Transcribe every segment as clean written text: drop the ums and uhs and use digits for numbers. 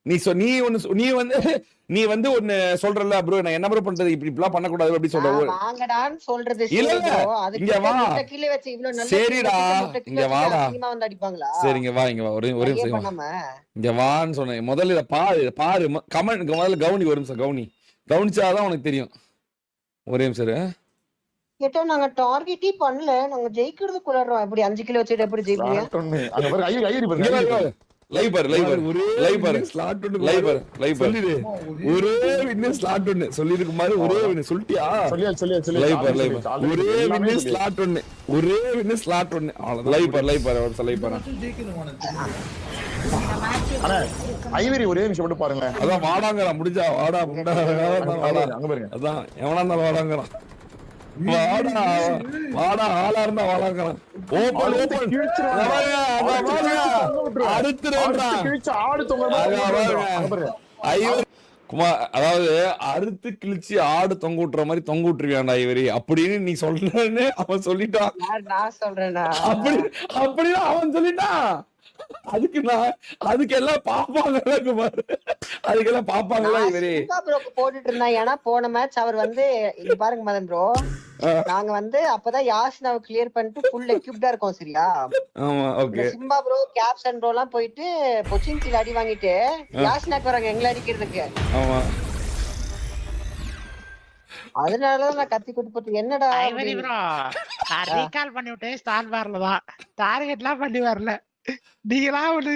நீ வந்து ஒன்னு சொல்றல ப்ரோ, நான் என்ன ப்ரோ பண்றது, இப்படிலாம் பண்ணக்கூடாது அப்படி சொல்ற. வாங்கடான்னு சொல்றது இல்ல இல்ல, இங்க வா. சரிடா, இங்க வாடா. வந்து அடிப்பாங்களா? சரிங்க வா, இங்க வா, ஒரே நிமிஷம் இங்க வான்னு சொன்னேன். முதல்ல இத பாரு கமெண்ட் முதல்ல கவனி, ஒரு நிமிஷம் கவனிச்சாதான் உனக்கு தெரியும். ஒரே நிமிஷம் கேட்டோம். நாங்க டார்கெட்டே பண்ணல, நாங்க ஜெயிக்கிறதுக்குள்ளறோம். எப்படி 5 கிலோ வச்சுட்டு எப்படி ஜெயிப்பீங்க? லைவ் பாரு ஸ்லாட் ஒரே வின்னு ஸ்லாட் ஒன்னு சொல்லிருக்கு மாதிரி ஒரே வின்னு சொல்லிட்டியா? லைவ் பாரு ஒரே வின்னு ஸ்லாட் ஒன்னு அவ்வளவுதான். லைவ் பாரு அண்ணா ஐவரி ஒரே நிமிஷம் மட்டும் பாருங்க. அதான் வாடாங்கறான், முடிஞ்சா வாடா அங்க பாருங்க. அதான் எவனா இருந்தாலும் வாடாங்கறான். வாடா ஆளா இருந்தா வாடாங்கறான். ஓபன் அதாவது அறுத்து கிழிச்சு ஆடு தொங்க விட்டுற மாதிரி தொங்க விட்டுருவியாண்டா ஐவரி அப்படின்னு நீ சொல்றன்னு அவன் சொல்லிட்டான். நான் சொல்றேன்னா அப்படின்னு அவன் சொல்லிட்டான். அதுக்கெல்லாம் பாப்பாங்கல்ல குமார், அதுக்கெல்லாம் பாப்பாங்கல்ல இவரே போட்டுட்டு இருந்தான். ஏன்னா போன மேட்ச் அவர் வந்து இங்க பாருங்க மதன் ப்ரோ, நாங்க வந்து அப்பதான் யாஸ்னாவை கிளியர் பண்ணிட்டு ஃபுல் எக்யூப்டா இருக்கோம். சரியா? ஆமா ஓகே. சிம்பா ப்ரோ கேப்ஸ் அண்ட் ப்ரோ எல்லாம் போயிட்டு பொச்சின்சில அடி வாங்கிட்டு யாஸ்னாக்கு வராங்க எங்களை அடிக்கிறதுக்கு. ஆமா, அதனாலதான் நான் கத்தி கூட்டு போட்டு என்னடா ஐவரி ப்ரோ ரீகால் பண்ணி விட்டு ஸ்டார் பார்ல தான் டார்கெட்லாம் பண்ணி வரல. நீங்களா ஒரு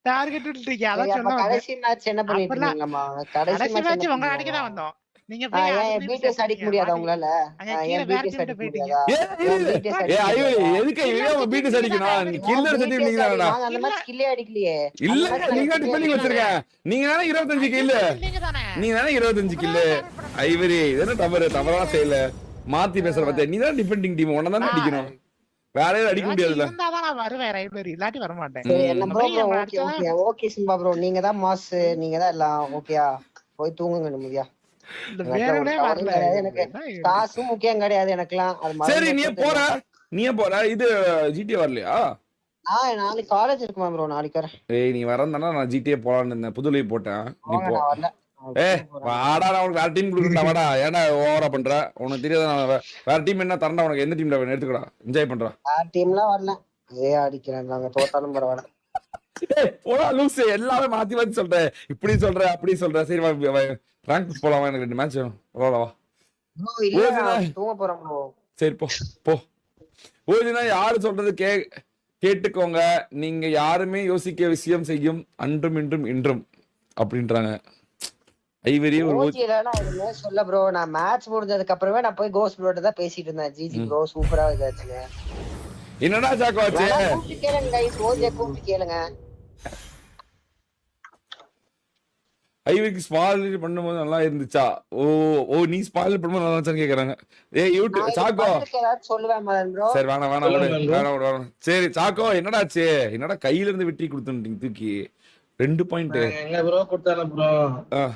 டார்கெட் விட்டுட்டீங்க. அதான் சொன்னேன். கடைசி மேட்ச் என்ன பண்ணிட்டு இருக்கீங்கம்மா? கடைசி மேட்ச் உங்க அடிக்க தான் வந்தோம். நீங்க பிடிஎஸ் அடிக்க முடியாதா உங்களால? எதுக்கு இவங்க பிடிஎஸ் அடிக்கணும்? நீ கில்லர் செட்டிங்களா? அந்த மேட்ச் கில்லே அடிக்கலையே. இல்ல நீங்க டிஃபெண்டிங் வச்சிருக்க. நீங்க தான 25 கில், நீங்க தான 25 கில். ஐவரி இதென்ன தவறான செயல மாத்தி பேசுற பத்தி. நீ தான் டிஃபெண்டிங் டீம், உன்ன தான அடிக்கணும். வேற யாரும் அடிக்க முடியாதுல. நான் வருவேன் ரைவரி, இல்லாட்டி வர மாட்டேன். ஓகே சிம்பா ப்ரோ, நீங்க தான் மாஸ், நீங்க தான் எல்லாம். ஓகேயா? போய் தூங்குங்க நிம்மதியா. எனக்கு காசும் முக்கியம் கிடையாது எனக்குலாம். சரி நீ போற இது ஜிடிஏ வரலையா? நாளைக்கு காலேஜ் இருக்குமா ப்ரோ? நாளைக்கு வரேன். ஏய் நீ வரந்தானா நான் ஜிடிஏ போலான்னு இருந்தேன், புது லீவ் போட்டேன். நீ போ. வாடா, நான் உனக்கு வேற டீம் கொடுக்கண்டா. வாடா, ஏன்னா ஓவரா பண்ற? உனக்கு தெரியாத வேற டீம் என்ன தரண்டா உனக்கு? எந்த டீம்ல வேணும் எடுத்துக்கடா, என்ஜாய் பண்றா. வேற டீம்லாம் வரல, ஏ அடிக்கிறேன். நாங்க தோத்தாலும் பரவாயில்ல. போடா லூசு, எல்லாமே மாத்தி மாத்தி சொல்றேன். இப்படி சொல்ற அப்படி சொல்ற. சரி பிராங்க்ஸ் போலாமா? எனக்கு 2 மேட்ச் வேணும். வா தூங்க போறோம் ப்ரோ. சரி போ. ஓஜினா யாரு சொல்றது கேட்டுக்கோங்க. நீங்க யாருமே யோசிக்க விஷயம் செய்யும் அன்றும் இன்றும் இன்றும் அப்படின்றாங்க ஐவரி. சொல்ல ப்ரோ, நான் மேட்ச் முடிஞ்சதுக்கு அப்புறமே நான் போய் கோஸ்ட் ப்ரோட்ட தான் பேசிட்டு இருந்தேன். ஜிஜி ப்ரோ சூப்பரா இதாச்சுங்க. என்னடா சாக்கோ ஆச்சு? கேளுங்க गाइस, ஓஜே கூப்பிட்டு கேளுங்க. ஐவரிக்கு ஸ்பாயில் பண்ணும்போது நல்லா இருந்துச்சா? நீ ஸ்பாயில் பண்ணும்போது நல்லா இருந்துச்சான்னு கேக்குறாங்க. யூடியூப் சாக்கோ சொல்லுவேன் மதன் ப்ரோ. சரி வேணாம். சரி சாக்கோ என்னடாச்சு? என்னடா கையில இருந்து வெட்டி கொடுத்துட்டீங்க தூக்கி 2 பாயிண்ட். எங்க ப்ரோ கொடுத்தால ப்ரோ,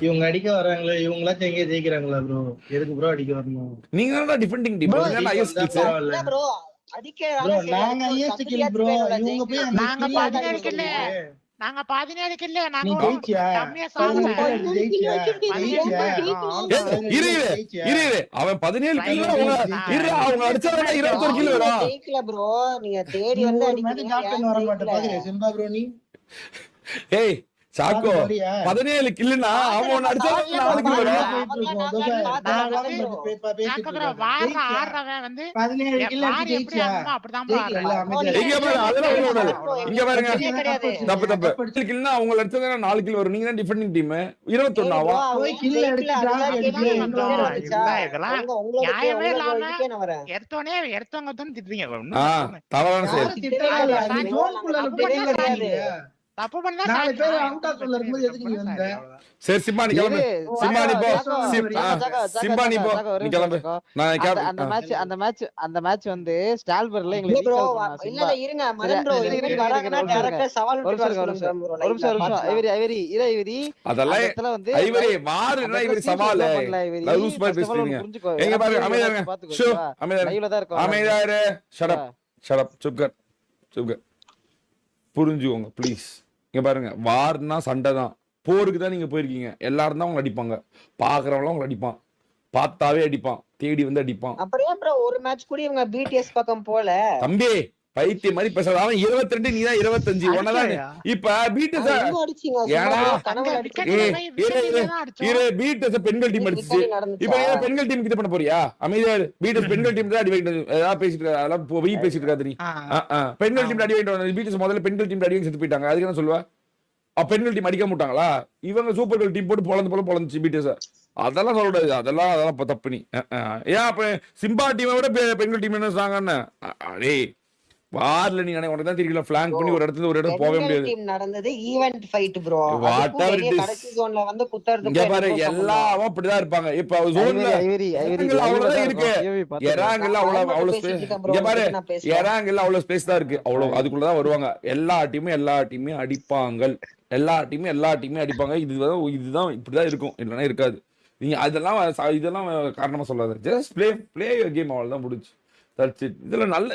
இவங்க அடிக்க வராங்களே, இவங்களா எங்க ஜெயிக்கிறாங்களா ப்ரோ? எதுக்கு ப்ரோ அடிக்க வரணும்? நீங்க என்னடா டிஃபெண்டிங் டீம்? நீங்க ஐஎஸ் கில்ஸ் ப்ரோ அடிக்கறாங்க. நாங்க ஐஎஸ் கில் ப்ரோ, இவங்க போய் நாங்க 17 கில், நாங்க 17 கில். நாங்க ஜெயிச்சியா? கம்மியா சாவுங்க. இரு அவன் 17 கில் அவங்க அடிச்சாங்க. 21 கில் வரும். ஜெயிக்கல ப்ரோ, நீங்க தேடி வந்து அடிக்கிறீங்க. கேப்டன் வர மாட்டே பாக்குறீங்க சிம்பா ப்ரோ. நீ ஏய் சாக்கோ 17 கில்னா அவன் அடிச்சா 4 கில் வரும். சாக்கோ வார ஆறவன் வந்து 17 கில் அடிச்சு ஜெயிச்சியா? அப்படிதான் பாரு. இங்க பாருங்க, அதெல்லாம் ஒண்ணும் இங்க பாருங்க. தப்பு கில்னா அவங்க அடிச்சா 4 கில் வரும். நீங்க தான் டிஃபெண்டிங் டீம் 21 ஆவா? போய் கில் அடிச்சு டிராப் இதெல்லாம் நியாயமே இல்லாம எடுத்தவங்க தான் திட்டுறீங்க. தவறான செயல். தப்பு பண்ணா 4 பேர் அவுட்டா சொல்ல இருக்கும்போது எதுக்கு நீ வந்த? சரி சிம்பா நீ கிளம்பு. சிம்பா நீ போ. நீ கிளம்பு. நான் அந்த மேட்ச் வந்து ஸ்டால்பர்ல எங்களுக்கு ப்ரோ இல்ல இருங்க மதன் ப்ரோ, இவங்க வராங்கன்னா டைரக்டா சவால் விட்டு ஒரு நிமிஷம் ஐவரி அதெல்லாம் வந்து ஐவரி மாறுனா இவரி சவால் லூஸ் பை பேசுறீங்க. எங்க பாருங்க, அமைதியா இருங்க. ஷோ லைவ்ல தான் இருக்கோம். அமைதியா இரு. ஷட் அப் சுப்கர் புரிஞ்சுக்கோங்க ப்ளீஸ். இங்க பாருங்க, வார்னா சண்டை தான், போருக்கு தான் நீங்க போயிருக்கீங்க. எல்லாரும் தான் உங்களை அடிப்பாங்க, பாக்குறவங்களும் உங்களை அடிப்பான், பார்த்தாவே அடிப்பான், தேடி வந்து அடிப்பான். அப்புறம் ஏன் ப்ரோ ஒரு மேட்ச் கூட இவங்க பிடிஎஸ் பக்கம் போல? தம்பி பைத்திய மாதிரி பேசாத. அவன் 22 நீ தான் 25. ஒன்னதான் இப்ப பிடிஎஸ் ஏன்னா பிடிஎஸ் பெண்கள் டீம் அடிச்சு இப்ப பெண்கள் டீமுக்கு இது பண்ண போறியா? அமைதியா பிடிஎஸ் பெண்கள் டீம் தான் அடி வாங்கிட்டு ஏதாவது பேசிட்டு அதெல்லாம் போய் பேசிட்டு இருக்காது. நீ பெண்கள் டீம் அடி வாங்கிட்டு பிடிஎஸ் முதல்ல பெண்கள் டீம் அடி வாங்கி செத்து போயிட்டாங்க. அதுக்கு என்ன சொல்லுவா? பெண்கள் டீம் அடிக்க மாட்டாங்களா? இவங்க சூப்பர் கேர்ள் டீம் போட்டு பொழந்துச்சு பிடிஎஸ். அதெல்லாம் சொல்லக்கூடாது, அதெல்லாம் தப்பு. நீ ஏன் அப்ப சிம்பா டீமை விட பெண்கள் டீம் என்ன சொன்னாங்கன்னு அடே வார்ல நீ உனக்கு தான் தெரியல. ஃபிளாங்க் பண்ணி ஒரு இடத்துல ஒரு இடம் போக முடியாது. டீம் நடந்தது ஈவென்ட் ஃபைட் ப்ரோ. கடைசி ஜோன்ல வந்து குத்தறது இங்க பாரு எல்லாரும் அப்படிதான் இருப்பாங்க. இப்ப ஜோன்ல அவ்வளவுதான் இருக்கு. எராங்கல்ல அவ்வளவு ஸ்பேஸ். இங்க பாரு எராங்கல்ல அவ்வளவு ஸ்பேஸ் தான் இருக்கு. அவ்வளவு அதுக்குள்ளதான் வருவாங்க. எல்லா டீமும் அடிப்பாங்க. எல்லா டீமும் அடிப்பாங்க. இதுதான் இப்படிதான் இருக்கும், இல்லைன்னா இருக்காது. நீங்க இதெல்லாம் காரணமா சொல்லாத. ஜஸ்ட் பிளே கேம், அவ்வளவுதான் முடிஞ்சு.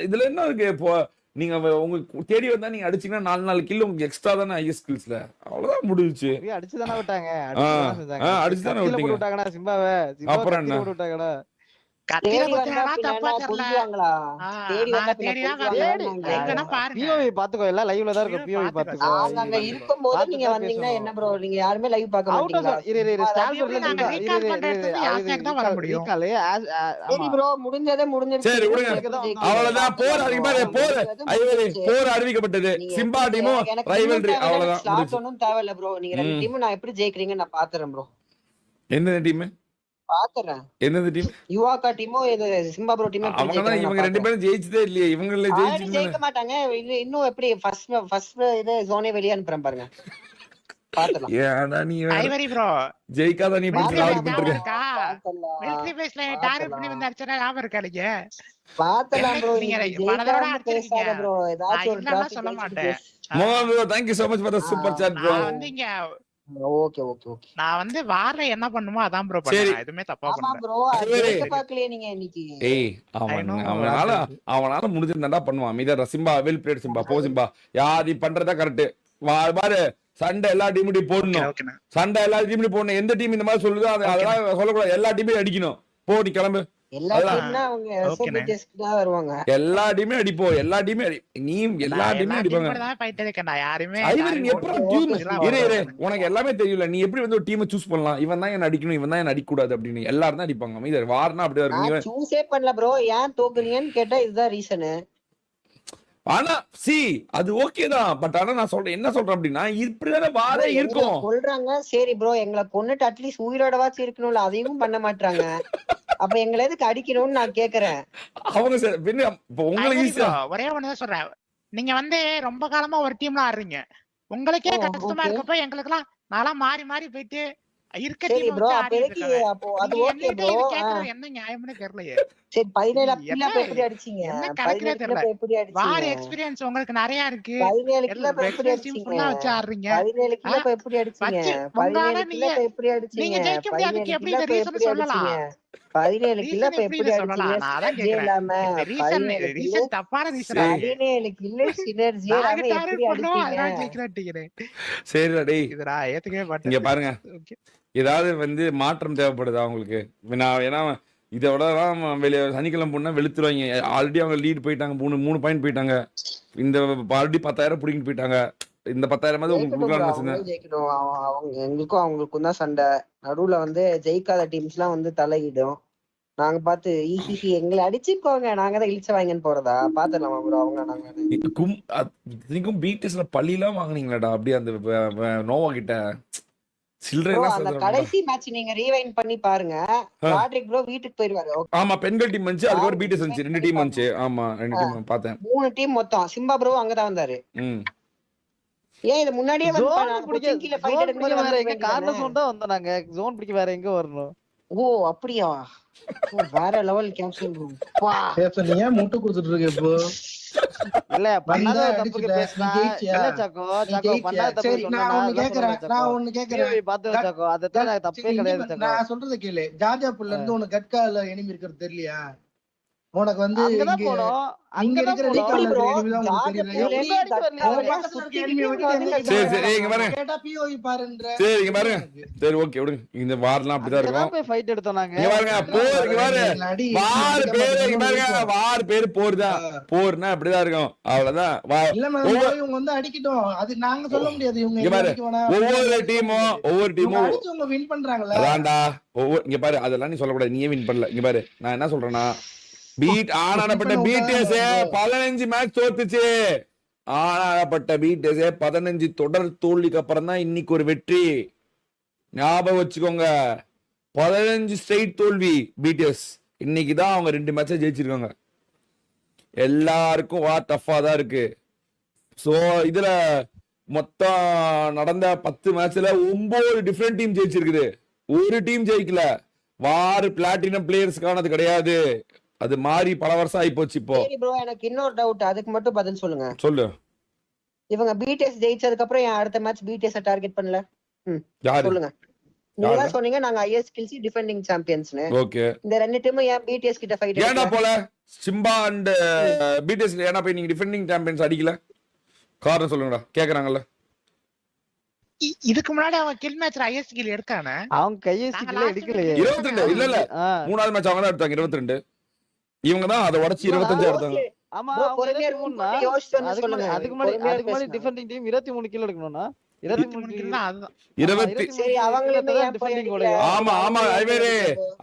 இதுல என்ன இருக்கு? இப்போ நீங்க உங்களுக்கு தேடி வந்தா நீங்க அடிச்சீங்கன்னா 4 கில் உங்களுக்கு எக்ஸ்ட்ரா தானே ஹை ஸ்கில்ஸ்ல. அவ்வளவுதான் முடிஞ்சுச்சு. அடிச்சுதானே விட்டாங்க. அடிச்சுதானே விட்டாங்க. சிம்பாவை அப்புறம் என்ன பாத்துக்கோ, எல்லாம் லைவ்ல தான் இருக்கும். பிஓவி பாத்துக்கோ. அங்க இருக்கும்போது நீங்க வந்தீங்கன்னா என்ன ப்ரோ, நீங்க யாருமே லைவ் பார்க்க மாட்டீங்களா? சரி ப்ரோ, முடிஞ்சதே முடிஞ்சிருச்சு. சரி விடுங்க, அவ்வளவுதான். போர் அறிவிக்கப்பட்டது. சிம்பா டீமும் ரைவல்ரி, அவ்வளவுதான். ஸ்லாட் ஒண்ணும் தேவையில்ல ப்ரோ. நீங்க ரெண்டு டீமும் நான் எப்படி ஜெயிக்கிறீங்கன்னு நான் பாத்துறேன் ப்ரோ. என்ன டீம் பாத்துறேன்? என்னது டீம்? யுவாகா டீமோ இது சிம்பா ப்ரோ டீமோ. இவங்க ரெண்டு பேரும் ஜெயிச்சதே இல்லையே. இவங்களே ஜெயிக்க மாட்டாங்க. இன்னும் எப்படி ஃபர்ஸ்ட் இது ஜோனே வெளிய அனுப்புறேன் பாருங்க. பாத்துறலாம். ஏடா நீ ஐவரி ப்ரோ ஜெயிக்காத நீ இப்படி ஆடி பண்ணிட்டு இருக்க. மிலிட்டரி பேஸ்ல டார்கெட் பண்ணி வந்து அடிச்சா ஞாபகம் இருக்கா? நீங்க பாத்தலாம் ப்ரோ. நீங்க ஜெயிக்காத பேசாத ப்ரோ. ஏதாச்சும் ஒரு டிராஃபிக் சொல்ல மாட்டேன். மோகன் bro, thank you so much for the super chat bro. வந்தீங்க. Okay okay okay. நான் வந்து வாரல என்ன பண்ணுமோ அதான் ப்ரோ பண்ணேன். எதுமே தப்பா பண்ணல. ஆமா ப்ரோ, அது பார்க்கலையே நீங்க இன்னைக்கு. அவனால முடிஞ்சிருந்தாடா பண்ணுவான். மீதா சிம்பா வெல் பிளேட். சிம்பா போ சிம்பா. யாதி பண்றதா கரெக்ட். பாரு சண்டை எல்லா டீமும் போடணும். சண்டை எல்லா டீமும் போடணும். எந்த டீம் இந்த மாதிரி சொல்லுதோ அதெல்லாம் சொல்லக்கூடாது. எல்லா டீமையும் அடிக்கணும். போ நீ கிளம்பு. எல்லா டீம்னா அவங்க எஸ்ஓபிடிஎஸ்க்கு தான் வருவாங்க. எல்லா டீமே அடிப்போம். எல்லா டீமே நீ எல்லா டீமே அடிப்பாங்க. நான் ஃபைட் இருக்கேன்டா. யாருமே ஐவரி நீ எப்படி டீம் உனக்கு எல்லாமே தெரியல. நீ எப்படி வந்து ஒரு டீமை சூஸ் பண்ணலாம்? இவன் தான் என்ன அடிக்கணும், இவன் தான் என்ன அடிக்க கூடாது அப்படின்னு எல்லாரும் தான் அடிப்பாங்க. மீதா வார்னா அப்படியே இருக்கு. நான் சூஸே பண்ணல ப்ரோ. ஏன் தோக்குறீங்கன்னு கேட்டா இதுதான் ரீசன். ஆனா அது ஓகே தான். பட் ஆனா நான் சொல்றேன், என்ன சொல்றேன் அப்படின்னா இப்படிதானே வாரே இருக்கும் சொல்றாங்க. சரி ப்ரோ, எங்களை கொன்னுட்டு அட்லீஸ்ட் உயிரோடவாச்சும் இருக்கணும்ல, அதையும் பண்ண மாட்டாங்க. அப்ப எங்களை எதுக்கு அடிக்கணும்னு நான் கேக்குறேன். அவங்க உங்களுக்கு ஒரே ஒண்ணுதான் சொல்றேன். நீங்க வந்து ரொம்ப காலமா ஒரு டீம்ல ஆடுறீங்க. உங்களுக்கே கஷ்டமா இருக்கப்ப எங்களுக்கு எல்லாம் நாளா மாறி மாறி போயிட்டு இருக்க டீம் ப்ரோ. அப்போ அது ஓகே ப்ரோ. என்ன நியாயம்னு தெரியலையே. சரி 17 கில்ல எப்படி அடிச்சீங்க? 17 கில்ல எப்படி அடிச்சீங்க? வார் எக்ஸ்பீரியன்ஸ் உங்களுக்கு நிறைய இருக்கு. 17 கில்ல எப்படி அடிச்சீங்க? ஃபுல்லா வச்சு ஆடுறீங்க. 17 கில்ல எப்படி அடிச்சீங்க? 17 கில்ல எப்படி அடிச்சீங்க? நீங்க ஜெயிக்க முடியாதுக்கு எப்படி இந்த ரீசன் சொல்லலாம்? 17 கில்ல எப்படி அடிச்சீங்க? அதான் கேக்குறேன். ரீசன் தப்பான ரீசன். 17 கில்ல சினர்ஜி எல்லாமே எப்படி அடிச்சீங்க? சரிடா டேய், இதுடா ஏத்துக்கவே மாட்டேன். இங்க பாருங்க, ஏதாவது வந்து மாற்றம் தேவைப்படுதா உங்களுக்கு? ஏன்னா இதோட வெளியே சனிக்கிழமை போனா வெளுத்துருவாங்க. ஆல்ரெடி அவங்க லீட் போயிட்டாங்க. 3 பாயிண்ட் போயிட்டாங்க. இந்த ஆல்ரெடி 10,000 புடிங்கிட்டு போயிட்டாங்க. இந்த 10,000 எங்களுக்கும் அவங்களுக்கும் தான் சண்டை. நடுவுல வந்து ஜெயிக்காத டீம்ஸ் எல்லாம் வந்து தலையிடும். நாங்க பார்த்து ஈஸி எங்களை அடிச்சுக்கோங்க, நாங்க தான் இழிச்ச வாங்கன்னு போறதா பாத்துலாமா ப்ரோ? அவங்க நாங்க பிடிஎஸ்ல பள்ளி எல்லாம் வாங்குனீங்களாடா அப்படியே அந்த நோவா கிட்ட அந்த கடைசி மேட்ச் நீங்க ரீவைண்ட் பண்ணி பாருங்க. ராட்ரிக் ப்ரோ வீட்டுக்கு போயிடுவாரு. ஆமா, பெண்கள் டீம் வந்துச்சு, அதுக்கு ஒரு பிடிஎஸ் வந்துச்சு, 2 டீம் வந்துச்சு. ஆமா 2 டீம் பார்த்தேன். 3 டீம் மொத்தம். சிம்பா ப்ரோ அங்கதான் வந்தாரு. ஏன் இது முன்னாடியே வந்து கீழ ஃபைட் எடுக்கும்போது வேற எங்க கார்னர் ஜோன் தான் வந்தோம். நாங்க ஜோன் பிடிக்க வேற எங்க வரணும்? ஓ அப்படியா? வேற லெவல் கேப்சன் ப்ரோ. வா கேப்சன் நீ ஏன் முட்டு கொடுத்துட்டு இருக்க இப்போ? இல்ல பண்ணாத தப்புக்கு பேசுனா இல்ல சாக்கோ பண்ணாத தப்பு சொன்னா நான் ஒன்னு கேக்குறேன் பாத்து சாக்கோ. அதெல்லாம் நான் தப்பே கிடையாது சாக்கோ. நான் சொல்றத கேளு. ஜாஜா புல்ல இருந்து உனக்கு கட்கால எனிமி இருக்குறது தெரியலையா? உனக்கு வந்து அங்கதான் இங்க போனோம் இங்க அங்கதான் இருக்கிற போனோம் recall bro, enemy தான் உங்களுக்கு தெரியல. ஜாகிரதையா எப்படி உங்க அடிக்க வரலையா அவன் பக்கத்துல கேள்வி விட்டு என்ன சரி, கேட்டா சரி, இங்க பாருங்க. கேட்டா POV பாருன்ற. சரி இங்க பாருங்க. சரி ஓகே விடுங்க. இந்த வார்லாம் அப்படிதான் இருக்கும். அங்கதான் போய் ஃபைட் எடுத்தோம் நாங்க இங்க பாருங்க போர் இங்க பாருங்க. அடி வார் பேரு இங்க பாருங்க. வார் பேரு போர் தான். போர்னா அப்படிதான் இருக்கும். அவ்வளவுதான். இல்ல மேம் இவங்க வந்து அடிக்கட்டும். அது நாங்க சொல்ல முடியாது இவங்க இங்க பாரு. அடிக்க வேணாம். ஒவ்வொரு டீமும் அடிச்சு அவங்க வின் பண்றாங்கல்ல. அதான்டா. இங்க பாரு அதெல்லாம் நீ சொல்லக்கூடாது. நீயே வின் பண்ணல. இங்க பாரு நான் என்ன சொல்றேன்னா பீட் ஆனானப்பட்ட பிடிஎஸ் 15 மேட்ச் தோத்துச்சு. ஆனானப்பட்ட பிடிஎஸ் 15 தொடர் தோல்விக்கு அப்புறம் தான் இன்னைக்கு ஒரு வெற்றி. ஞாபகம் வச்சுக்கோங்க. 15 ஸ்ட்ரைட் தோல்வி பிடிஎஸ். இன்னைக்கு தான் அவங்க 2 மேட்சை ஜெயிச்சிருக்காங்க. எல்லாருக்கும் டஃபா தான் இருக்கு. சோ இதுல மொத்தம் நடந்த 10 மேட்ச்ல 9 டிஃபரெண்ட் டீம் ஜெயிச்சிருக்குது. ஒரு டீம் ஜெயிக்கல. வார் பிளாட்டினம் பிளேயர்ஸ்க்கானது கிடையாது. அது மாறி பல வருஷம் ஆகி போச்சு. இப்போ சரி ப்ரோ, எனக்கு இன்னொரு டவுட், அதுக்கு மட்டும் பதில் சொல்லுங்க. சொல்லு. இவங்க பிடிஎஸ் ஜெயிச்சதுக்கு அப்புறம் என் அடுத்த மேட்ச் பிடிஎஸ் டார்கெட் பண்ணல. யாரு சொல்லுங்க. நீங்க தான் சொன்னீங்க நாங்க ஐஎஸ்கில்சி டிஃபெண்டிங் சாம்பியன்ஸ்னு. ஓகே இந்த 2 டீமும் ஏன் பிடிஎஸ் கிட்ட ஃபைட் ஏன்டா போல சிம்பா அண்ட் பிடிஎஸ் ஏன்னா போய் நீங்க டிஃபெண்டிங் சாம்பியன்ஸ் அடிக்கல? காரணம் சொல்லுங்கடா. கேக்குறாங்கல்ல. இதுக்கு முன்னாடி அவன் கில் மேட்ச்ல ஐஎஸ் கில் எடுக்கானே. அவங்க கையசிக்கல எடுக்கலையே. 22 இல்ல இல்ல. மூணாவது மேட்ச் அவங்க தான் எடுத்தாங்க 22. இவங்க தான் அதை உடைச்சு 25 எடுத்தாங்க. ஆமா bro, அவங்க பொறுமையா 23 யோசிச்சு வந்து அதுக்கு சொல்லுங்க. முன்னாடி டிஃபெண்டிங் டீம் 23 கிலோ எடுக்கணும்னா 23 கிலோ அதுதான் 20 சரி, அவங்களுமே ஏன் போய் டிஃபெண்டிங் அடிக்கல? ஆமா ஆமா ஐவரே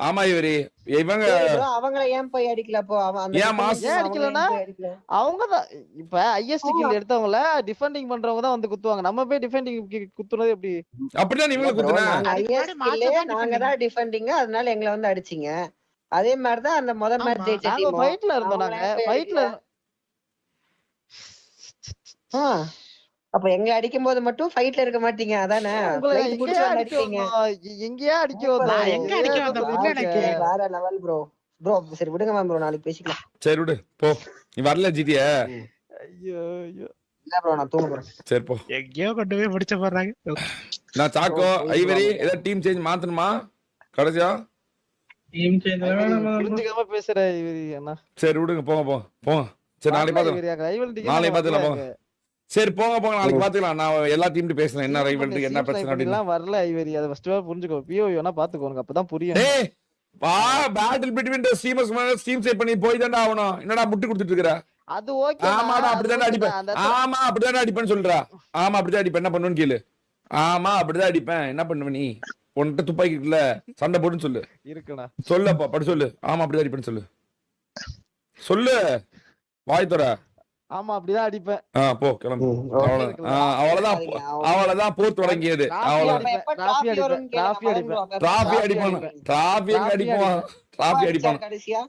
ஆமா இவரே இவங்க சரி bro, அவங்கள ஏன் போய் அடிக்கல? அப்போ ஏன் மாஸ் defending அடிக்கலனா? அவங்கள ஏன் போய் அடிக்கல? அவங்க தான் இப்ப ஐஎஸ்டி கில் எடுத்தவங்கள டிஃபெண்டிங் பண்றவங்க தான் வந்து குத்துவாங்க. நம்ம போய் டிஃபெண்டிங் குத்துறது எப்படி? அப்படிதான் நீங்க bro, குத்துனா நாங்க IS skill நாங்க தான் டிஃபெண்டிங், அதனால எங்களை வந்து அடிச்சீங்க. அதே மாதிரி தான் அந்த முதல் மேட்ச் ஜெயிச்ச நாங்க டீம். ஃபைட்ல இருந்தோம். நாங்க ஃபைட்ல அப்ப எங்களை அடிக்கும் போது மட்டும் ஃபைட்ல இருக்க மாட்டீங்க அதானே? எங்கேயா அடிக்க வந்தோம். எங்க அடிக்க வந்தோம்? இல்ல எனக்கு வேற லெவல் ப்ரோ. ப்ரோ சரி விடுங்க மேம் ப்ரோ, நாளைக்கு பேசிக்கலாம். சரி விடு போ. நீ வரல ஜிடியா? ஐயோ ஐயோ இல்ல ப்ரோ, நான் தூங்க போறேன். சரி போ. எங்கேயோ கொண்டு போய் முடிச்ச போறாங்க. நான் சாக்கோ ஐவரி ஏதாவது டீம் சேஞ்ச் மாத்தணுமா கடைசியா? டீம் சேஞ்ச் வேணாமா? புரிஞ்சுக்காம பேசுற இவரு அண்ணா. சரி விடுங்க போங்க போங்க போங்க. சரி நாளைக்கு பாத்துக்கலாம். நாளைக்கு பாத்துக்கலாம் போங்க. சரி போங்க போங்க நாளைக்கு பாத்துக்கலாம். நான் எல்லா டீம்ட்டு பேசுறேன். என்ன ரைவல்ரி என்ன பிரச்சனை அப்படினா வரல ஐவரி. அத ஃபர்ஸ்ட் புரிஞ்சுக்கோ. பிஓ வேணா பாத்துக்கோங்க. அப்பதான் புரியும். டேய் வா battle between the streamers team save பண்ணி போய் தான்டா ஆவணும். என்னடா முட்டு கொடுத்துட்டு இருக்கற? அது ஓகே. ஆமாடா அப்படிதான் அடிப்பேன். ஆமா அப்படிதான் அடிப்பேன்னு சொல்றா. ஆமா அப்படிதான் அடிப்பேன். என்ன பண்ணுவேன்னு கேளு. ஆமா அப்படிதான் அடிப்பேன். என்ன பண்ணுவ நீ? உன்கிட்ட துப்பாக்கி இருக்குல்ல, சண்டை போடுன்னு சொல்லு. இருக்குடா சொல்லப்பா படி சொல்லு. ஆமா அப்படிதான் அடிப்பேன்னு சொல்லு. சொல்லு வாய் தர. ஆமா அப்படிதான் அடிப்பேன். போ கிளம்பு. அவ்வளவுதான் அவ்வளவுதான் போர் தொடங்கியது. அவ்வளவுதான் டிராஃபி அடிப்பேன். டிராஃபி அடிப்பான். டிராஃபி எங்க அடிப்பான்? டிராஃபி அடிப்பான். கடைசியா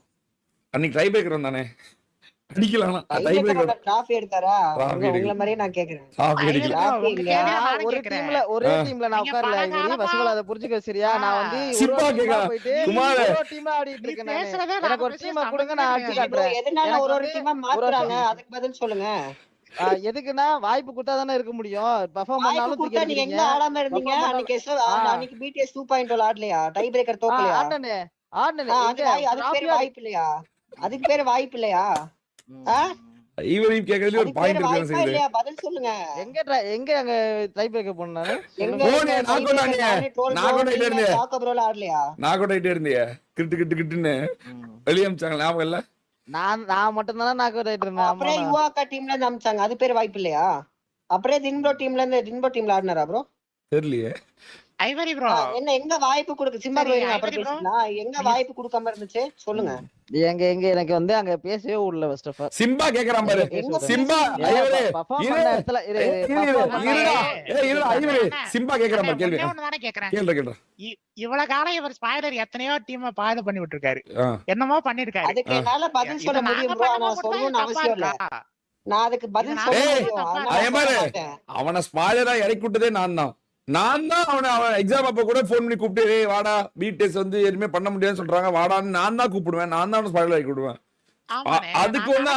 அன்னைக்கு ட்ரை பிரேக்கர் வந்தானே அடிக்கலாம். ட்ரை பிரேக்கர் டிராஃபி எடுத்தாரா? உங்கள மாதிரியே நான் கேக்குறேன். டிராஃபி அடிக்கலாம். ஒரே டீம்ல நான் உட்கார்ல ஐவரி. வசுவல அத புரிஞ்சுக்க சரியா? நான் வந்து சிப்பா கேக்க குமார் ஒரு டீம்ல ஆடிட்டு இருக்கேன். எனக்கு ஒரு டீம் கொடுங்க, நான் அடிச்சு காட்டுறேன். எதனால ஒரு டீமா மாத்துறாங்க? அதுக்கு பதில் சொல்லுங்க. எதுக்குன்னா வாய்ப்பு கொடுத்தா தானே இருக்க முடியும். பெர்ஃபார்ம் பண்ணாலும் குட்டா நீங்க எங்க ஆடாம இருந்தீங்க? அன்னைக்கு BTS 2.0 ஆடலையா? டை பிரேக்கர் தோக்கலையா? ஆடனே அதுக்கு பேரு வாய்ப்பு இல்லையா? அதுக்கு பேரு வாய்ப்பு இல்லையா? ஈவரிங் கேக்குறதுல ஒரு பாயிண்ட் இருக்கு செய்யுது. பதில் சொல்லுங்க. எங்க அங்க ட்ரை பிரேக்கர் பண்ணானே? போனே நாகோடையில இருந்தே சாக்கப்ரோல ஆடலையா? நாகோடையில இருந்தே கிட்டு வெளியம்ச்சாங்க ஞாபகம் இல்ல? நான் மட்டும் தான நாக் அவுட் ஆயிட்டு இருந்தேன். அப்புறம் யுவாக்கா டீம்ல இருந்து அம்ச்சாங்க. அது பேர் வாய்ப்பு இல்லையா? அப்புறம் தின்போ டீம்ல ஆடினாரா ப்ரோ? தெரியலையே. ஐவரி ப்ரோ என்ன எங்க வாய்ப்பு கொடுக்க? சிம்பா ப்ரோ அப்புறம் பேசலாம். எங்க வாய்ப்பு கொடுக்காம இருந்துச்சு சொல்லுங்க. எங்க எனக்கு வந்து அங்க பேசவே விடல. ஃபர்ஸ்ட் ஆஃப் ஆல் சிம்பா கேக்குறான் பாரு. சிம்பா ஐவரே ஐவரே சிம்பா கேக்குறான் பாரு. கேள்வி ஒண்ணுதானே கேக்குறேன். கேள்றா இவ்வளவு காலம் இவர் ஸ்பாய்லர் எத்தனையோ டீம் பாது பண்ணி விட்டுருக்காரு. என்னமோ பண்ணிருக்காரு. அதுக்கு என்னால பதில் சொல்ல முடியும் ப்ரோ. நான் சொல்லணும்னு அவசியம் இல்ல. நான் அதுக்கு பதில் சொல்ல அவனை ஸ்பாய்லரா இறக்கி விட்டதே நான் தான் அவன் எக்ஸாம் அப்ப கூட போன் பண்ணி கூப்பிட்டு வாடா பிடெஸ் வந்து எதுவுமே பண்ண முடியாதுன்னு சொல்றாங்க வாடான்னு நான் தான் கூப்பிடுவேன். நான் தான் ஸ்பாய்லர் ஆக்கி விடுவேன். அதுக்கு வந்து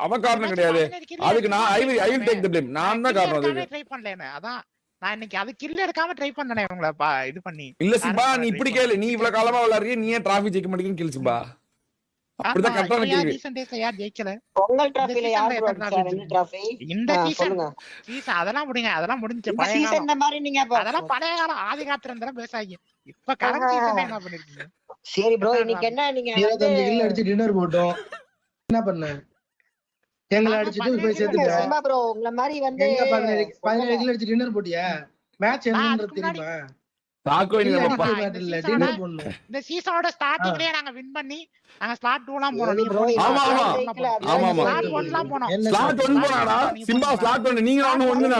அவன் காரணம் கிடையாது. அதுக்கு நான் I will take the blame. நான் தான் காரணம். அதுக்கு ட்ரை பண்ணலனே. அதான் நான் இன்னைக்கு அது கில் எடுக்காம ட்ரை பண்ணனே இவங்கள இது பண்ணி. இல்ல சிம்பா நீ இப்படி கேளு. நீ இவ்வளவு காலமா விளையாடுறியே, நீ ஏன் டிராஃபி ஜெயிக்க மாட்டேங்கன்னு கேளு சிம்பா. அப்படிதான் கரெக்டான கேள்வி. ரீசன்ட் டேஸ்ல யார் ஜெயிக்கல? பொங்கல் டிராஃபில இந்த யார் season ப்ரோ எத்தனை அடிச்சா? trophy 2 trophy. இந்த சொல்லுங்க. சீசன் அதெல்லாம் முடிங்க, அதெல்லாம் முடிஞ்சு இந்த பழைய சீசன் காலம். இந்த மாதிரி நீங்க அதெல்லாம் பழைய காலம், ஆதி காலத்துல இருந்தா பேசாதீங்க. இப்ப கரண்ட் சீசன் என்ன பண்ணிருக்கீங்க? சரி ப்ரோ, இன்னைக்கு என்ன நீங்க 25 கில் அடிச்சு டின்னர் போட்டோம். என்ன பண்ண? எங்களை அடிச்சிட்டு போய் சேர்த்துட்ட. சிம்பா ப்ரோ உங்கள மாதிரி வந்து எங்க 17 கில் அடிச்சு டின்னர் போட்டியா? மேட்ச் என்னன்றது தெரியுமா? தாக்கோ கில் நீங்க அடிக்க மேட்டர் இல்ல, டின்னர் போடணும். இந்த சீசனோட ஸ்டார்டிங்லயே நாங்க வின் பண்ணி நாங்க ஸ்லாட் 2 லாம் போனோம். நீங்க bro, ஆமா, ஆமா. ஆமா, ஆமா. ஸ்லாட் 1 லாம் போனோம். என்ன ஸ்லாட் 1 போனாடா. சிம்பா ஸ்லாட் 1 நீங்க நானும் ஒண்ணுனா.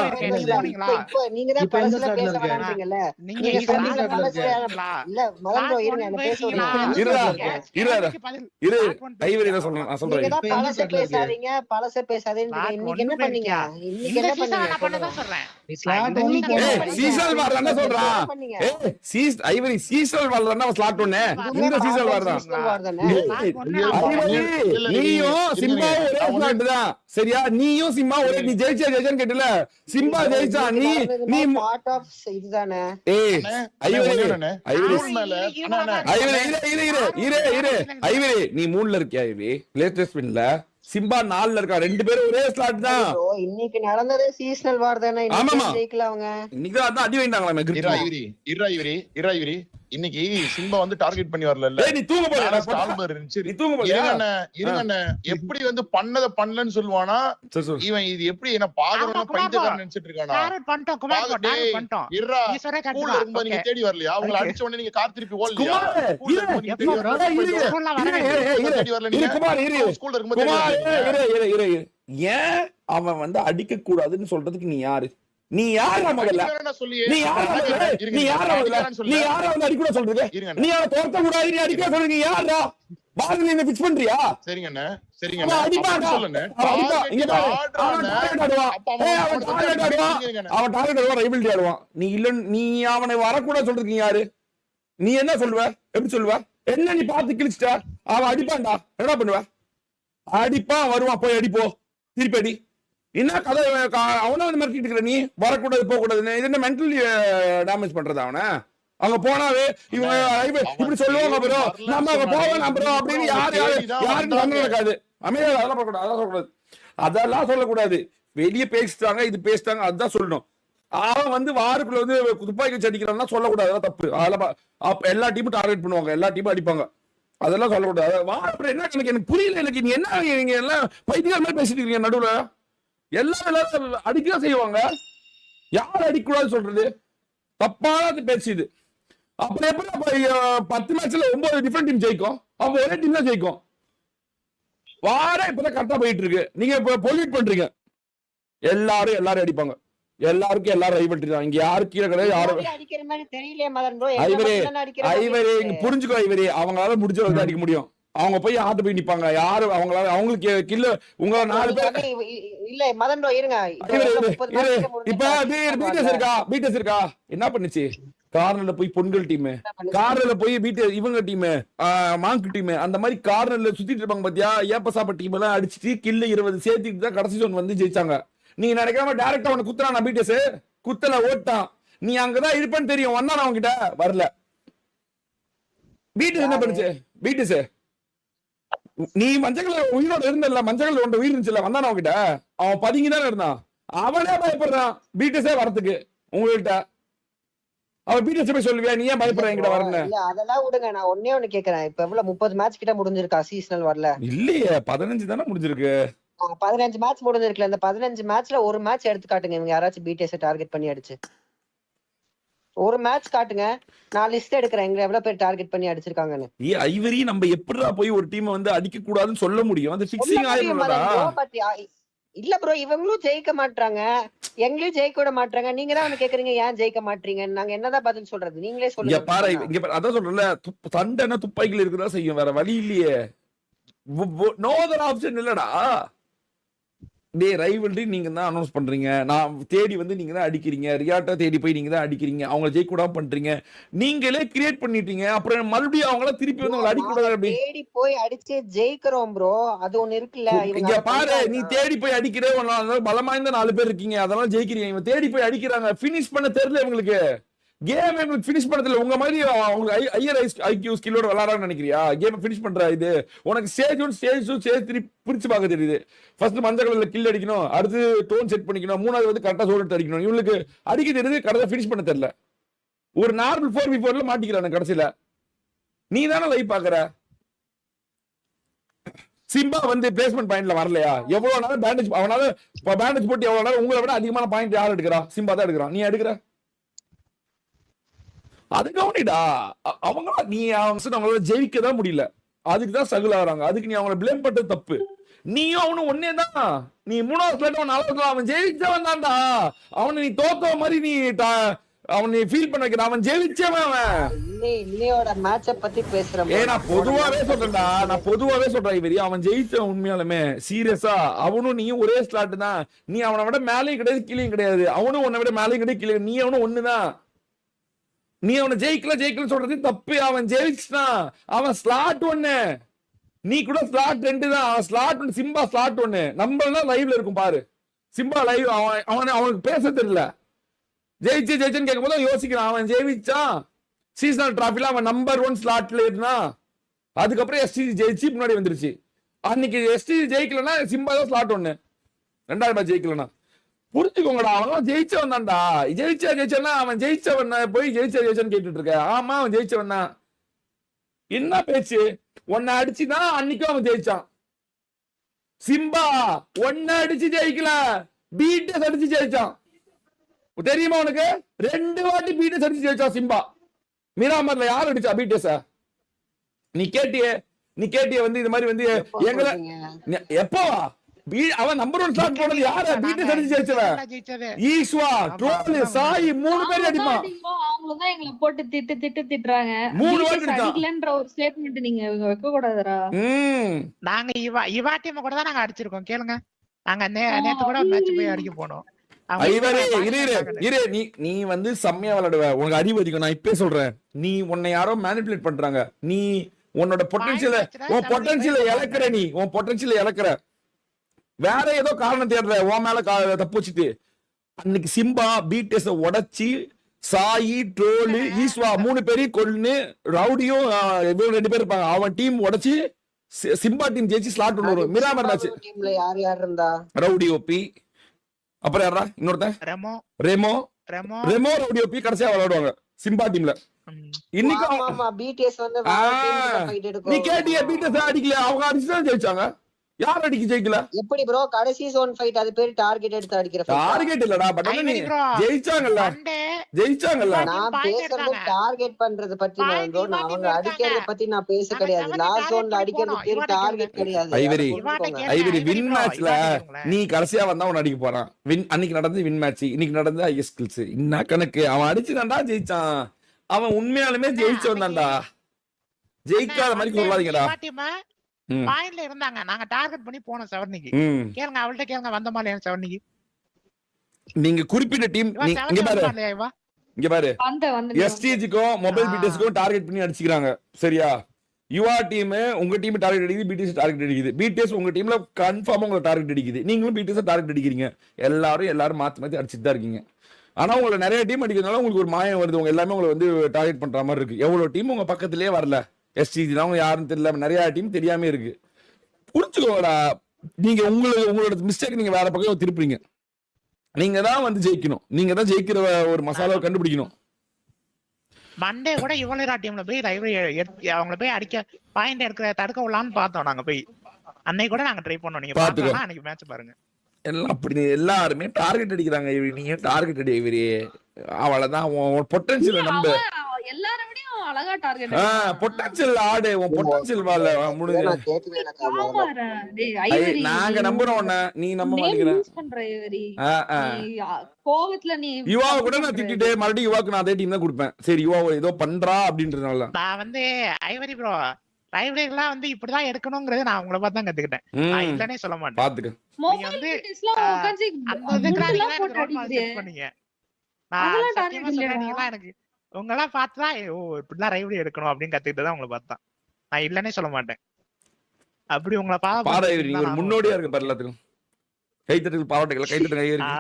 இப்போ நீங்க தான் இப்ப எந்த பழசுல side ல பேச இருக்க? வேணாம்ன்றீங்கல்ல. நீங்க நீங்க இப்ப எந்த சொன்னீங்க side ல இருக்க? பழசுல இல்ல மதன் ப்ரோ இருங்க என்ன பேச இப்ப எந்த விடுங்க. இருடா. side ல இருக்க? இரு ஐவரி தான் சொல்றேன், நான் நீங்க சொல்றேன். தான் இப்ப எந்த பழச side ல இருக்க? பேசாதீங்க, பழச பேசாதீங்க. இன்னைக்கு என்ன பண்ணீங்க? இன்னைக்கு இந்த என்ன சீசன் பண்ணீங்க? நான் பண்ணதான் சொல்றேன். ஸ்லாட் இந்த 1 season ஏய் போனோம். சீசன் வார் என்ன சொல்றான்? என்ன பண்ணீங்க? ஏய் ஐவரி சீசன் வார் தான ஸ்லாட் 1. இந்த சீசன் வார் தான். சீசன் வார் தானே. நீயும் சிம்பா ஒரே ஸ்லாட் தான். சரியா? நீயும் சிம்பா ஒரே, நீ ஜெயிச்சேன்னு கேட்டல. சிம்பா ஜெயிச்சா, நீ பார்ட் ஆஃப் இதுதானே. ஏய் ஐவரி ஐவரி நீ 3ல இருக்கியா? ஐவரி லேட்டஸ்ட் வின்ல சிம்பா 4ல இருக்கா. 2 பேரும் ஒரே ஸ்லாட் தான். bro, இன்னைக்கு நடந்ததே சீசனல் வார் தானே. ஆமாமா. இன்னைக்கு ஜெயிக்கல அவங்க. இன்னைக்கு அதான் அடி வாங்கிட்டாங்களா? இராய்விரி இன்னைக்கு சிம்பா வந்து டார்கெட் பண்ணி வரல. ஏய் நீ தூங்க போறியா? ஸ்டால்பர் இருந்துச்சு. நீ தூங்க போறியா? இருங்கண்ணே எப்படி வந்து பண்ணலன்னு சொல்லுவானா சரி சொல்லு. இவன்? இது எப்படி என்ன பாக்குறவன பைத்தியக்காரன் நினைச்சிட்டு இருக்கானா? டார்கெட் பண்ணிட்டோம், குமார் போ, டார்கெட் பண்ணிட்டோம். இர்ரா ஈஸ்வரே ஸ்கூல்ல கட்டுடா. இருக்கும்போது நீங்க தேடி வரலையா? உங்களை அடிச்ச உடனே நீங்க கார் திருப்பி ஓடலையா? குமார், ஸ்கூல்ல இருக்கும்போது நீங்க தேடி வரலையா? ஸ்கூல்ல வரவே தேடி வரல நீங்க? குமார் ஸ்கூல்ல இருக்கும்போது தேடி குமார் வரலையா? ஏன் அவன் வந்து அடிக்க கூடாதுன்னு சொல்றதுக்கு நீ யாரு? நீ யாரா முதல்ல? அடிக்கிறானா சொல்லியே. நீ யாரா முதல்ல? நீ யாரா முதல்ல? நீ யாரா வந்து அடிக்க கூட சொல்றது? இருங்க நீ அவனை துரத்த கூடாது, நீ அடிக்க சொல்றீங்க. யாரா பாருங்க, நீ ஃபிக்ஸ் பண்றியா? சரிங்கண்ணே அவன் சரிங்கண்ணே அடிப்பான்டா. சொல்லுங்க. அவன் அடிப்பான். இங்க பாரு. அவன் target ஆடுவான். ஏய், அவன் target ஆடுவான். அவன் target ஆடுவான், ரைபிலிட்டி ஆடுவான். நீ அவனை வரக்கூடாது சொல்றதுக்கு நீ யாரு? நீ என்ன சொல்லுவ? எப்படி சொல்லுவ? என்ன நீ பார்த்து கிழிச்சிட்ட? அவன் அடிப்பான்டா, என்ன பண்ணுவ? அடிப்பான், வருவான், போய் அடிப்போ, திருப்பி அடி. என்ன கதை? அவனை வந்து மிரட்டிட்டு இருக்கிற நீ, வரக்கூடாது போக கூடாதுன்னு. இது என்ன மென்டலி டேமேஜ் பண்றது அவனை? அங்க போனாவே இவங்க இப்படி சொல்லுவாங்க ப்ரோ, நம்ம அங்க போவேன் ப்ரோ அப்படின்னு யாருக்கு வந்து நடக்காது. அமைதியா அதெல்லாம் பண்ணக்கூடாது, அதெல்லாம் சொல்லக்கூடாது, அதெல்லாம் சொல்லக்கூடாது. வெளியே பேசிட்டாங்க, இது பேசிட்டாங்க, அதுதான் சொல்லணும். அவன் வந்து வாருக்குள்ள வந்து துப்பாக்கி வச்சு அடிக்கிறான்னா சொல்லக்கூடாது, அதெல்லாம் தப்பு. அதெல்லாம் எல்லா டீமும் டார்கெட் பண்ணுவாங்க, எல்லா டீமும் அடிப்பாங்க, அதெல்லாம் சொல்லக்கூடாது. வாருக்குள்ள என்ன எனக்கு புரியல. எனக்கு நீ என்ன நீங்க எல்லாம் பைத்தியக்கார மாதிரி பேசிட்டு இருக்கீங்க நடுவுல. எல்லாரும் அடிக்கதான் செய்வாங்க. யார் அடிக்கூடாது சொல்றது? தப்பான பேச்சு இது. அப்புறம் எப்படி 10 மேட்ச்ல 9 டிஃபரெண்ட் டீம் ஜெயிக்கும்? அப்ப ஒரே டீம் தான் ஜெயிக்கும். வாரம் இப்பதான் கரெக்டா போயிட்டு இருக்கு. நீங்க இப்ப பொல்யூட் பண்றீங்க. எல்லாரும் அடிப்பாங்க. எல்லாருக்கும் எல்லாரும் ரைவல்ரி தான். இங்க யாரு கீழே கிடையாது. யாரும் அடிக்கிற மாதிரி தெரியலையே மதன் ப்ரோ. ஐவரே இங்க புரிஞ்சுக்கோ ஐவரே. அவங்களால முடிஞ்ச வந்து அடிக்க முடியும். அவங்க போய் ஆட்டு போய் நிப்பாங்க. யாரு அவங்களால அவங்களுக்கு கில்ல உங்க 4 பேர் இல்ல மதன் ப்ரோ இருங்க. இப்ப பீட்டஸ் இருக்கா என்ன பண்ணுச்சு? கார்னர்ல போய் பொங்கல் டீம், கார்னர்ல போய் இவங்க டீம், மாங்கு டீம், அந்த மாதிரி கார்னர்ல சுத்திட்டு இருப்பாங்க பாத்தியா? ஏப்பசாப்ப டீம் எல்லாம் அடிச்சுட்டு கில்ல 20 சேர்த்துட்டு தான் கடைசி ஜோன் வந்து ஜெயிச்சாங்க. நீங்க நினைக்காம டைரக்டா அவனை குத்துறான். பீட்டஸ் குத்தல, ஓட்டான். நீ அங்கதான் இருப்பேன்னு தெரியும், வந்தான் அவங்க கிட்ட வரல. பீட்டஸ் என்ன பண்ணுச்சு? பீட்டஸ் நீ மஞ்சள் உயிரோட இருந்தல, மஞ்சள் ஒன்று உயிர் இருந்துச்சுல, வந்தான அவன்கிட்ட. அவன் பதுங்கிதானே இருந்தான். அவனே பயப்படுறான் பீட்டஸே வரத்துக்கு உங்ககிட்ட. அவன் பீட்டஸ் போய் சொல்லுவியா நீ ஏன் பயப்படுற என்கிட்ட வரணும்? இல்ல அதெல்லாம் விடுங்க. நான் ஒண்ணு கேக்குறேன். இப்ப எவ்வளவு 30 மேட்ச் கிட்ட முடிஞ்சிருக்கா சீசனல் வரல? இல்லையே 15 தானே முடிஞ்சிருக்கு. 15 மேட்ச் முடிஞ்சிருக்குல. இந்த 15 மேட்ச்ல ஒரு மேட்ச் எடுத்து காட்டுங்க. இவங்க யாராச்சும் பீட்டஸை டார்கெட் பண்ணி அடிச்சு ஒரு மேட்ச் காட்டுங்க. நான் லிஸ்ட் எடுக்கிறேன் எங்க எவ்வளவு பேர் டார்கெட் பண்ணி அடிச்சிருக்காங்கன்னு. ஐவரி நம்ம எப்படிடா போய் ஒரு டீம் வந்து அடிக்க கூடாதுன்னு சொல்ல முடியும்? அது ஃபிக்ஸிங் ஆயிரும்டா. இல்ல ப்ரோ, இவங்களும் ஜெயிக்க மாட்டாங்க, எங்களையும் ஜெயிக்க விட மாட்டாங்க. நீங்க தான் வந்து கேக்குறீங்க ஏன் ஜெயிக்க மாட்டீங்க. நாங்க என்னதான் பதில் சொல்றது? நீங்களே சொல்லுங்க. பாரு இங்க அதான் சொல்றேன்ல, சண்டைனா துப்பாக்கிகள் இருக்குதான் செய்யும், வேற வழி இல்லையே. நோ அதர் ஆப்ஷன் இல்லடா. டே ரைவல்ரி நீங்க தான் அனௌன்ஸ் பண்றீங்க, நான் தேடி வந்து நீங்க தான் அடிக்கிறீங்க, ரியாட்டா தேடி போய் நீங்க தான் அடிக்கிறீங்க, அவங்க ஜெயிக்க கூடாம பண்றீங்க, நீங்களே கிரியேட் பண்ணிட்டீங்க. அப்புறம் மறுபடியும் அவங்கள திருப்பி வந்து உங்களை அடிக்க கூடாது. தேடி போய் அடிச்சு ஜெயிக்கிறோம் ப்ரோ, அது ஒண்ணு இருக்குல்ல. இங்க பாரு, நீ தேடி போய் அடிக்கிற பலமாய்ந்த 4 பேர் இருக்கீங்க, அதெல்லாம் ஜெயிக்கிறீங்க. இவங்க தேடி போய் அடிக்கிறாங்க, பினிஷ் பண்ண தெரியல இவங்களுக்கு. கேம் ஃபினிஷ் பண்ணதுல உங்க மாதிரி உங்களுக்கு ஹையர் ஐக்யூ ஸ்கில்லோட விளையாடுறான்னு நினைக்கிறியா? கேம் ஃபினிஷ் பண்ற இது உனக்கு ஸ்டேஜ் 1 ஸ்டேஜ் 2 ஸ்டேஜ் 3 பிரிச்சு பார்க்க தெரியுது. ஃபர்ஸ்ட் மஞ்சள் கலர்ல கில் அடிக்கணும், அடுத்து டோன் செட் பண்ணிக்கணும், மூணாவது வந்து கரெக்டா சோல் எடுத்து அடிக்கணும். இவங்களுக்கு அடிக்க தெரியுது, கரெக்டா ஃபினிஷ் பண்ண தெரியல. ஒரு நார்மல் 4v4ல மாட்டிக்கிறானு கடைசியில. நீ தானே லைவ் பாக்குற. சிம்பா வந்து பிளேஸ்மெண்ட் பாயிண்ட்ல வரலையா? எவ்வளவு நேரம் பேண்டேஜ் அவனால பேண்டேஜ் போட்டு எவ்வளவு நேரம் உங்களை விட அதிகமான பாயிண்ட் யார் எடுக்கிறா? சிம்பா தான் எடுக்கிறான். நீ எடுக்கிற அது கவனிடா. அவங்களா நீ அவங்கள ஜெயிக்க தான் முடியல, அதுக்கு தான் ஸ்ட்ரகிள் ஆகுறாங்க. அதுக்கு நீ அவங்கள பிளேம் பண்றது தப்பு. நீயும் அவனும் ஒன்னே தான். நீ 3வது பிளேட் நாலாவது அவன் ஜெயிச்சவன் தான்டா. அவனை நீ தோத்த மாதிரி நீ அவன் ஃபீல் பண்ண வைக்கிற. அவன் ஜெயிச்சவன். அவன் இன்னையோட மேட்ச பத்தி பேசுறேன். நான் பொதுவாவே சொல்றேன்டா, நான் பொதுவாவே சொல்றேன். இவரி அவன் ஜெயிச்சவன் உண்மையாலுமே சீரியஸா. அவனும் நீயும் ஒரே ஸ்லாட் தான். நீ அவனை விட மேலேயும் கிடையாது கீழேயும் கிடையாது. அவனும் உன்னை விட மேலேயும் கிடையாது கீழே. நீ அவனும் ஒண்ணுதான். நீ அவனை ஜெயிக்கல சொல்றது தப்பு. அவன் ஜெயிச்சான். அவன் ஸ்லாட் 1, நீ கூட ஸ்லாட் 2 தான். அவன் ஸ்லாட் 1, சிம்பா ஸ்லாட் 1. நம்மள லைவ்ல இருக்கும் பாரு. Simba live. அவனுக்கு பேச தெரியல. ஜெயிச்சுன்னு கேட்கும் போது யோசிக்கிறான். அவன் ஜெயிச்சான். சீசனல் டிராஃபில அவன் நம்பர் 1 ஸ்லாட்ல இருந்தான். அதுக்கப்புறம் எஸ்டிஜி ஜெயிச்சு முன்னாடி வந்துருச்சு. அன்னைக்கு எஸ்டிஜி ஜெயிக்கலன்னா சிம்பா தான் ஸ்லாட் 1. 2வது மேட்ச் ஜெயிக்கலன்னா புரிஞ்சுக்கோங்கடா. அவன் ஜெயிச்சவன் தான்டா. ஜெயிச்சா அவன் ஜெயிச்சவன் போய் ஜெயிச்சன்னு கேட்டுட்டு இருக்க. ஆமா அவன் ஜெயிச்சவன் தான். என்ன பேச்சு? உன்னை அடிச்சுதான் அன்னைக்கும் அவன் ஜெயிச்சான். சிம்பா ஒன்ன அடிச்சு ஜெயிக்கல, பீட்டஸ் அடிச்சு ஜெயிச்சான். தெரியுமா உனக்கு? 2 வாட்டி பீட்டஸ் அடிச்சு ஜெயிச்சான் சிம்பா. மிராமர்ல யார் அடிச்சா பீட்டஸ? நீ கேட்டிய வந்து இது மாதிரி வந்து எங்களை எப்போ அவன் நம்பர் 1 ஸ்லாட் போனது யாரு? பீட்டஸ் அடிச்சு ஜெயிச்சவன். ஈஸ்வா ட்ரோல் சாய் 3 பேர் அடிப்பான். அவங்கள தான் எங்களை போட்டு திட்டுறாங்க. 3 வாட்டி அடிக்கலன்ற ஒரு ஸ்டேட்மென்ட் நீங்க வைக்க கூடாதுடா. நாங்க இவா டீம் கூட தான் நாங்க அடிச்சிருக்கோம். கேளுங்க, நாங்க நேத்து கூட மேட்ச் போய் அடிக்க போனோம். நீ வந்து செம்மையா விளையாடுவ. உனக்கு அறிவு அதிகம். நான் இப்பவே சொல்றேன். நீ உன்னை யாரோ மேனிபுலேட் பண்றாங்க. நீ உன்னோட பொட்டன்ஷியல இழக்கிற. நீ உன் பொட்டன்ஷியல இழக்கிற. வேற ஏதோ காரணம் தேடுற. உன் மேல தப்பு வச்சுட்டு அன்னைக்கு சிம்பா பீட்டஸ் உடைச்சி சாயி ட்ரோல் ஈஸ்வா 3 பேரையும் கொன்னு ரவுடியும் 2 பேர் இருப்பாங்க. அவன் டீம் உடைச்சு சிம்பா டீம் ஜெயிச்சு ஸ்லாட் வரும். மிராமர் மேட்ச் டீம்ல யார் இருந்தா? ரவுடி ஓபி, அப்புறம் யாரா இன்னொருத்தன் ரெமோ ரவுடி ஓபி கடைசியா விளையாடுவாங்க சிம்பா டீம்ல. இன்னைக்கு நீ கேட்டிய பீட்டஸ் அடிக்கல, அவங்க அடிச்சுதான் ஜெயிச்சாங்க. யார் அடிக்க ஜெயிக்கல? எப்படி ப்ரோ? கடைசி ஜோன் ஃபைட் அது பேர் டார்கெட் எடுத்து அடிக்கிற ஃபைட். டார்கெட் இல்லடா, பட் நீ ஜெயிச்சாங்கல்ல. நான் பேசுறது டார்கெட் பண்றது பத்தி நான் ப்ரோ. நான் அவங்க அடிக்கிறது பத்தி நான் பேச கிடையாது. லாஸ்ட் ஜோன்ல அடிக்கிறது பேர் டார்கெட் கிடையாது. ஐவரி வின் மேட்ச்ல நீ கடைசியா வந்தா உன்னை அடிக்க போறான். வின் அன்னைக்கு நடந்து வின் மேட்ச், இன்னைக்கு நடந்து ஐ ஸ்கில்ஸ். இன்ன கணக்கு அவன் அடிச்சுதான்டா ஜெயிச்சான். அவன் உண்மையாலுமே ஜெயிச்சவன் தான்டா. ஜெயிக்காத மாதிரி சொல்லாதீங்கடா. பாயிண்ட்ல இருந்தாங்க. நாங்க டார்கெட் பண்ணி போனோம் செவர்னிக்கு. கேளுங்க, அவள்கிட்ட கேளுங்க வந்த மாதிரி செவர்னிக்கு. நீங்க குறிப்பிட்ட டீம் இங்க பாரு எஸ்டிஜிக்கும் மொபைல் பீட்டஸ்க்கும் டார்கெட் பண்ணி அடிச்சுக்கிறாங்க. சரியா? யுவா டீம் உங்க டீம் டார்கெட் அடிக்குது, பிடிஎஸ் டார்கெட் அடிக்குது. பிடிஎஸ் உங்க டீம்ல கன்ஃபார்மா உங்களுக்கு டார்கெட் அடிக்குது. நீங்களும் பிடிஎஸ் டார்கெட் அடிக்கிறீங்க. எல்லாரும் மாத்தி அடிச்சுட்டு தான் இருக்கீங்க. ஆனா உங்களை நிறைய டீம் அடிக்கிறதுனால உங்களுக்கு ஒரு மாயம் வருது. உங்க எல்லாமே உங்களை வந்து டார்கெட் பண்ற மாதிரி இருக்கு. எவ்வளவு டீம் உங்க பக்கத்திலேயே வரல. எஸ்டிஜி தான் யாரும் தெரியல. நிறைய டீம் தெரியாம இருக்கு. புரிஞ்சுக்கோடா. நீங்க உங்களோட மிஸ்டேக் நீங்க வேற பக்கம் திருப்புறீங்க. நீங்க தான் வந்து ஜெயிக்கணும். நீங்க தான் ஜெயிக்கிற ஒரு மசாலாவை கண்டுபிடிக்கணும். மண்டே கூட இவளரா டீம்ல போய் அவங்கள போய் அடிக்க பாயிண்ட் எடுக்க தடுக்க விடலாம்னு பார்த்தோம். நாங்க போய் அன்னைக்கு கூட நாங்க ட்ரை பண்ணோம். நீங்க பாத்தீங்கன்னா அன்னைக்கு மேட்ச் பாருங்க. எல்லாம் அப்படி எல்லாருமே டார்கெட் அடிக்கிறாங்க. நீங்க டார்கெட் அடி இவரே அவளதான் பொட்டன்ஷியல் நம்ப. எல்லாரும் விடையும் அழகா டார்கெட். பொட்டன்ஷியல் ஆடு. உன் பொட்டன்ஷியல் வால முடிஞ்சு. நாங்க நம்புறோம் உன்னை, நீ நம்ப மாட்டேங்கிற. கோவத்துல நீ யுவாவை கூட நான் திட்டிட்டு மறுபடியும் யுவாக்கு நான் அதே டீம் தான் கொடுப்பேன். சரி யுவா ஏதோ பண்றா அப்படின்றதுனால நான் வந்து ஐவரி ப்ரோ லைவ்லாம் வந்து இப்படிதான் எடுக்கணும்ங்கறத நான் உங்களை பார்த்து தான் கத்துக்கிட்டேன். நான் இல்லனே சொல்ல மாட்டேன். பாத்துக்க மொபைல் டெஸ்ட்லாம் உட்கார்ந்து பண்ணீங்க. நான் சத்தியமா சொல்றேன், நீங்க எனக்கு உங்களா பார்த்தா ஓ இப்படிலாம் ரைவடி எடுக்கணும் அப்படின்னு கத்துக்கிட்டு தான் உங்களை பார்த்தா. நான் இல்லனே சொல்ல மாட்டேன். அப்படி உங்களை பாரு நீங்க ஒரு முன்னோடியா இருக்கு பாரு. எல்லாத்துக்கும் கைத்தட்டல் பாராட்டுகள். கைத்தட்டல் கை இருக்கு.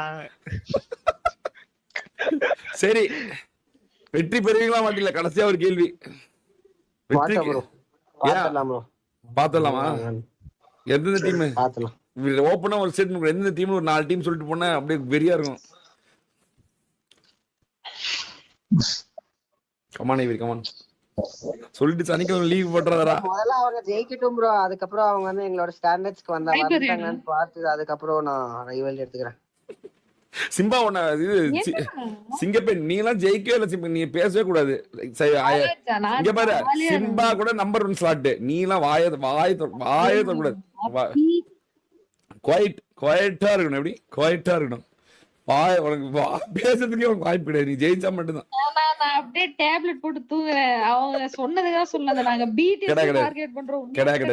சரி வெற்றி பெறுவீங்களா மாட்டீங்களா? கடைசியா ஒரு கேள்வி. வெற்றி பாத்துடலாமா? எந்தெந்த டீம் ஓப்பனா ஒரு ஸ்டேட்மெண்ட், எந்தெந்த டீம் ஒரு 4 டீம் சொல்லிட்டு போனா அப்படியே வெறியா இருக்கும். கமான் ஐவரி கமான் சொல்லிட்டு சனிக்கிழமை லீவ் போட்டுறதா? முதல்ல அவங்க ஜெயிக்கட்டும் ப்ரோ, அதுக்கப்புறம் அவங்க வந்து எங்களோட ஸ்டாண்டர்ட்ஸ்க்கு வந்துட்டாங்கன்னு பார்த்து அதுக்கப்புறம் நான் ரைவல் எடுத்துக்கிறேன். சிம்பா உன்ன இது சிங்கப்பெண், நீ எல்லாம் ஜெயிக்கவே இல்ல சிம்பா, நீ பேசவே கூடாது. இங்க பாரு, சிம்பா கூட நம்பர் 1 ஸ்லாட், நீ எல்லாம் வாய கூடாது. குவைட்டா இருக்கணும். எப்படி குவைட்டா இருக்கணும்? உனக்கு பேசுறதுக்கே உனக்கு வாய்ப்பு கிடையாது. நீ ஜெயிச்சா மட்டும்தான். நான் அப்படியே டேப்லெட் போட்டு தூங்குறேன். அவங்க சொன்னதுதான் சொன்னது. நாங்க பிடிஎஸ் டார்கெட் பண்றோம்,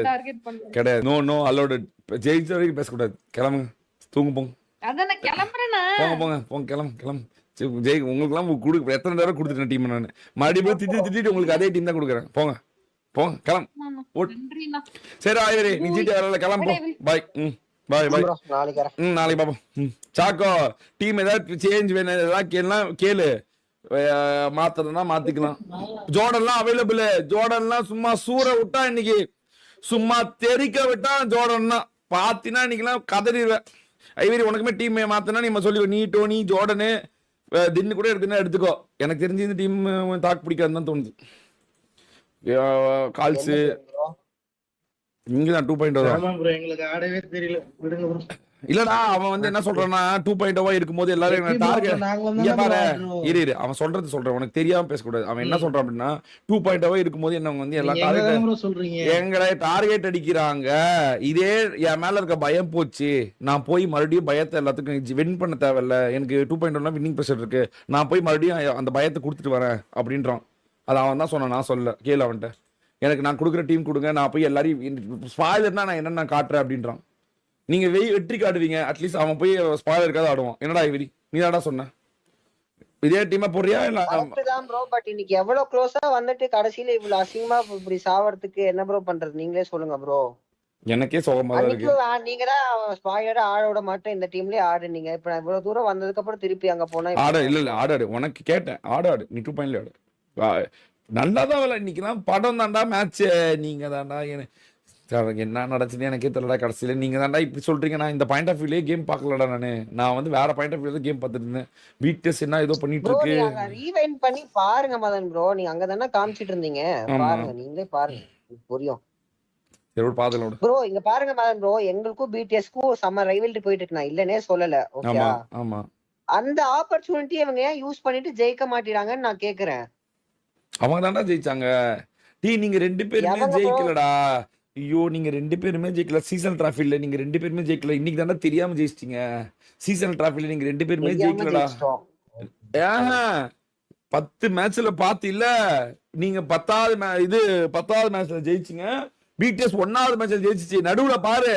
டார்கெட் பண்றோம். கிடையாது. No allowed. ஜெயிச்ச வரைக்கும் பேசக்கூடாது. கிளம்புங்க, தூங்க போங்க. அதான் நான் கிளம்புறேன்னா போங்க கிளம்பு. ஜெய் உங்களுக்கு எல்லாம் எத்தனை தடவை கொடுத்துட்டேன் டீம். நான் மறுபடியும் திட்டிட்டு உங்களுக்கு அதே டீம் தான் கொடுக்குறேன். போங்க கிளம்பு. சரி ஆயிரே, நீ ஜிடி வரல, கிளம்பு. பாய். பாய் நாளைக்கு பாப்போம். சாக்கோ டீம் ஏதாவது சேஞ்ச் வேணும், ஏதாவது கேளு, மாத்துறதுனா மாத்திக்கலாம். ஜோர்டன்லாம் அவைலபிள். ஜோர்டன்லாம் சும்மா சூற விட்டா இன்னைக்கு, சும்மா தெரிக்க விட்டா ஜோர்டன்னா பாத்தினா இன்னைக்கெல்லாம் கதறிடுவேன். ஐவரி உனக்குமே டீம் மாத்தினா நீ சொல்லி, நீ டோனி ஜோர்டனு தின்னு கூட எடுத்துக்கோ. எனக்கு தெரிஞ்சு இந்த டீம் தாக்கு பிடிக்காதுன்னு தான் தோணுது. கால்ஸ் இங்கதான் 2.0 எங்களுக்கு ஆடவே தெரியல. விடுங்க ப்ரோ. இல்லடா, அவன் வந்து என்ன சொல்றான்னா 2.0 இருக்கும்போது எல்லாரும் டார்கெட். இங்க பாரு, இரு அவன் சொல்றேன், உனக்கு தெரியாம பேசக்கூடாது. அவன் என்ன சொல்றான் அப்படின்னா 2.0 இருக்கும்போது என்ன வந்து எல்லாம் எங்களை டார்கெட் அடிக்கிறாங்க. இதே என் மேல இருக்க பயம் போச்சு, நான் போய் மறுபடியும் பயத்தை எல்லாத்துக்கும் வின் பண்ண தேவையில்ல, எனக்கு 2.0 வின்னிங் ப்ரெஷர் இருக்கு, நான் போய் மறுபடியும் அந்த பயத்தை கொடுத்துட்டு வரேன் அப்படின்றான். அது அவன் தான் சொன்னான், நான் சொல்ல. கேளு அவன்கிட்ட, எனக்கு நான் கொடுக்குற டீம் கொடுங்க, நான் போய் எல்லாரையும் ஸ்பாயிலர்னா நான் என்னென்ன காட்டுறேன் அப்படின்றான். நீங்க வெற்றி காட்டுவீங்க, அட்லீஸ்ட் அவன் போய் ஸ்பாயிலர் இருக்காது ஆடுவான். என்னடா இவரி நீ தாடா சொன்ன இதே டீமா போறியா? இல்ல ப்ரோ, பட் இன்னைக்கு எவ்வளவு க்ளோஸா வந்துட்டு கடைசியில இவ்வளவு அசிங்கமா இப்படி சாவறதுக்கு என்ன ப்ரோ பண்றது? நீங்களே சொல்லுங்க ப்ரோ. எனக்கே சோகமா இருக்கு. நீங்க தான் ஸ்பாயிலரா ஆட விட மாட்டேன் இந்த டீம்லயே ஆடுனீங்க. இப்ப நான் இவ்வளவு தூரம் வந்ததுக்கு அப்புறம் திருப்பி அங்க போனா இல்ல ஆடாடு. உனக்கு கேட்டேன், ஆடாடு. நீ 2.0 ஆடு. நல்லாதான் வரல. இன்னைக்குலாம் படம் தாண்டா மேட்ச். நீங்க தாண்டா என்ன நடச்சுன்னு எனக்கே தெரியலடா. கடைசியில நீங்க தாண்டா இப்படி சொல்றீங்க. நான் இந்த பாயிண்ட் ஆஃப் வியூலயே கேம் பாக்கலடா. நான் வந்து வேற பாயிண்ட் ஆஃப் வியூல கேம் பார்த்துட்டு இருந்தேன். பிடிஎஸ் என்ன ஏதோ பண்ணிட்டு இருக்கு. ரீவைண்ட் பண்ணி பாருங்க மதன் ப்ரோ, நீங்க அங்க தானே காமிச்சிட்டு இருந்தீங்க. பாருங்க, நீங்களே பாருங்க, புரியும். ப்ரோ இங்க பாருங்க மதன் ப்ரோ, எங்களுக்கும் பிடிஎஸ்க்கும் செம்ம ரைவல்ரி போயிட்டு இருக்கு. நான் இல்லனே சொல்லல. ஓகேவா? ஆமா. அந்த ஆப்பர்ச்சுனிட்டி அவங்க ஏன் யூஸ் பண்ணிட்டு ஜெயிக்க மாட்டேறாங்கன்னு நான் கேக்குறேன். அவங்க தாண்டா ஜெயிச்சாங்க. நீங்க 2 பேருமே ஜெயிக்கலடா. ஐயோ, நீங்க 2 பேருமே ஜெயிக்கல. சீசன் டிராஃபில நீங்க 2 பேருமே ஜெயிக்கல. இன்னைக்கு தாண்டா தெரியாம ஜெயிச்சிட்டீங்க. சீசன் டிராஃபில நீங்க 2 பேருமே ஜெயிக்கலடா. 10 மேட்ச்ல பாத்தீல்ல, நீங்க 10வது மேட்ச்ல ஜெயிச்சீங்க. பிடிஎஸ் 1வது மேட்ச்ல ஜெயிச்சிச்சு. நடுவுல பாரு,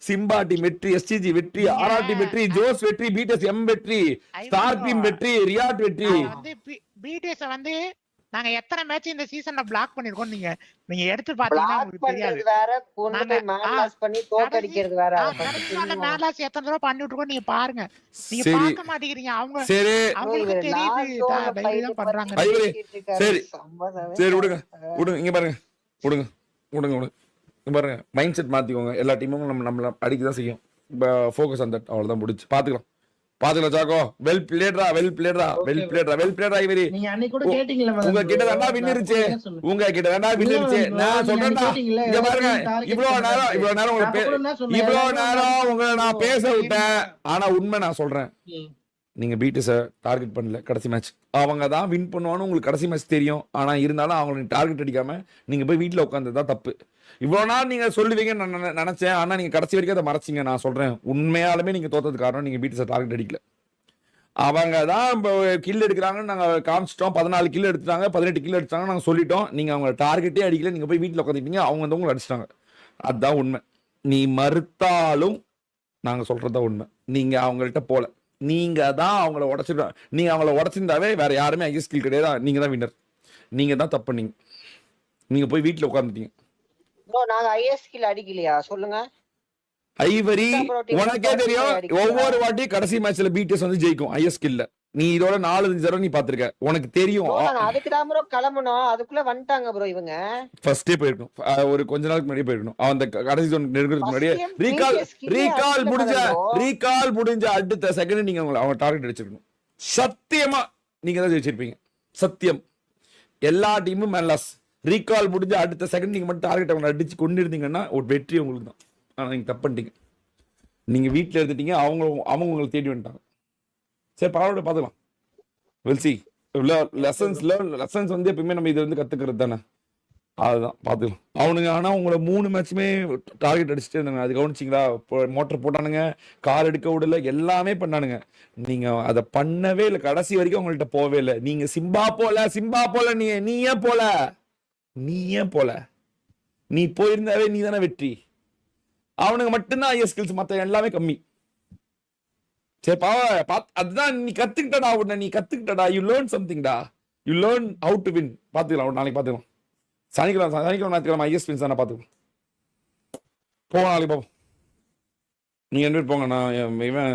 சிம்பா டீம் வெற்றி, எஸ்டிஜி வெற்றி, ஆர்ஆர் டீம் வெற்றி, ஜோஸ் வெற்றி, பிடிஎஸ் எம் வெற்றி, ஸ்டார் டீம் வெற்றி, ரியாட் வெற்றி. பிடிஎஸ் வந்து நாங்க எத்தனை மேட்ச் இந்த சீசன்ல பிளாக் பண்ணிருக்கோம் நீங்க எடுத்து பாத்தீங்கன்னா உங்களுக்கு தெரியாது. வேற கொண்டு மேலாஸ் பண்ணி தோக்கடிக்கிறது வேற. மேலாஸ் எத்தனை தடவை பண்ணி விட்டுருக்கோம் நீங்க பாருங்க. நீங்க பார்க்க மாட்டீங்க. அவங்க சரி அவங்களுக்கு தெரியுது டைரி தான் பண்றாங்க. சரி சரி விடுங்க இங்க பாருங்க. விடுங்க இங்க பாருங்க. மைண்ட் செட் மாத்திக்கோங்க. எல்லா டீமும் நம்மள அடிக்க தான் செய்யும். Focus on that. அவ்வளவுதான் முடிச்சு. பாத்துக்கலாம் சாக்கோ. Well பிளேட்ரா every. நீங்க அன்னைக்கு கூட கேட்டிங்களே மதன், உங்க கிட்ட தான்டா வின் இருந்துச்சு. நான் சொல்றேன்டா. இங்க பாருங்க, இவ்வளவு நேரம் உங்களை நான் பேச விட்டேன். ஆனா உண்மை நான் சொல்றேன், நீங்க பிடிஎஸ் டார்கெட் பண்ணல. கடைசி மேட்ச் அவங்க தான் வின் பண்ணுவான்னு உங்களுக்கு கடைசி மேட்ச் தெரியும். ஆனா இருந்தாலும் அவங்களை டார்கெட் அடிக்காம நீங்க போய் வீட்டுல உட்காந்துதான் தப்பு. இவ்வளவு நாள் நீங்க சொல்லுவீங்க நான் நினைச்சேன். ஆனா நீங்க கடைசி வரைக்கும் அதை மறைச்சிங்க. நான் சொல்றேன், உண்மையாலுமே நீங்க தோத்தது காரணம் நீங்க பிடிஎஸ் டார்கெட் அடிக்கல. அவங்க தான் கில் எடுக்கிறாங்கன்னு நாங்க காமிச்சிட்டோம். 14 கில் எடுத்துட்டாங்க, 18 கில் எடுத்தாங்க, நாங்க சொல்லிட்டோம். நீங்க அவங்க டார்கெட்டே அடிக்கல. நீங்க போய் வீட்டுல உட்காந்துட்டீங்க. அவங்க வந்து உங்களை அடிச்சிட்டாங்க. அதுதான் உண்மை. நீ மறுத்தாலும் நாங்க சொல்றதுதான் உண்மை. நீங்க அவங்கள்ட்ட போல, நீங்க தான் அவங்கள உடச்சிட்டு. நீங்க அவங்கள உடச்சிருந்தாவே வேற யாருமே ஐஎஸ் ஸ்கில் கிடையாது. நீங்க தான் வின்னர். நீங்க தான் தப்பு பண்ணீங்க. நீங்க போய் வீட்டுல உட்காந்துட்டீங்க. நாங்க ஐஎஸ் ஸ்கில் அடிக்கலையா சொல்லுங்க ஐவரி. உனக்கே தெரியும், ஒவ்வொரு வாட்டி கடைசி மேட்ச்ல பிடிஎஸ் வந்து ஜெயிக்கும் ஐஎஸ் ஸ்கில்ல. நீ இதோட 4-5 தடவை நீ பாத்திருக்க, உனக்கு தெரியும். அதுக்கு தான் ப்ரோ கிளம்பணும், அதுக்குள்ள வந்துட்டாங்க ப்ரோ இவங்க. ஃபர்ஸ்டே போயிருக்கணும், ஒரு கொஞ்ச நாளுக்கு முன்னாடியே போயிருக்கணும். அவன் அந்த கடைசி ஜோன் நெருங்கிறதுக்கு முன்னாடியே ரீகால் முடிஞ்ச அடுத்த செகண்ட் நீங்க அவங்க டார்கெட் அடிச்சிருக்கணும். சத்தியமா நீங்க தான் ஜெயிச்சிருப்பீங்க, சத்தியம். எல்லா டீமும் மேலாஸ். ரீகால் முடிஞ்ச அடுத்த செகண்ட் நீங்க மட்டும் டார்கெட் அவங்க அடிச்சு கொண்டு இருந்தீங்கன்னா ஒரு வெற்றி உங்களுக்கு தான். ஆனா நீங்க தப்பு பண்ணிட்டீங்க. நீங்க வீட்டுல இருந்துட்டீங்க, அவங்க உங்களை தேடி வந்துட்டாங்க. சரி பரவாயில்ல, பாத்துக்கலாம். வெல் சி லெசன்ஸ் வந்து எப்பயுமே நம்ம இது வந்து கத்துக்கிறது தானே, அதுதான் பாத்துக்கலாம். அவனுங்க ஆனா உங்களை 3 மேட்சுமே டார்கெட் அடிச்சுட்டே இருந்தாங்க. அது கவனிச்சிங்களா? மோட்டர் போட்டானுங்க, கார் எடுக்க விடல, எல்லாமே பண்ணானுங்க. நீங்க அதை பண்ணவே இல்லை, கடைசி வரைக்கும் உங்கள்கிட்ட போவே இல்லை. நீங்க சிம்பா போல நீ ஏன் போல நீ போயிருந்தாவே நீ தானே வெற்றி. அவனுங்க மட்டும்தான் ஐஎஸ் ஸ்கில்ஸ், மத்த எல்லாமே கம்மி. சரி அதுதான் நீ கத்துக்கிட்டடா, யூ லேர்ன் சம்திங்டா, you learn how to win. பாத்துக்கலாம், நாளைக்கு பாத்துக்கலாம். சனிக்கிழமை ஞாயிற்றுக்கிழமை ஐஎஸ் வின்ஸ் தானே பாத்துக்கலாம். போங்க நாளைக்கு பாப்போம். நீங்க 2 பேர் போங்க, நான் இவன்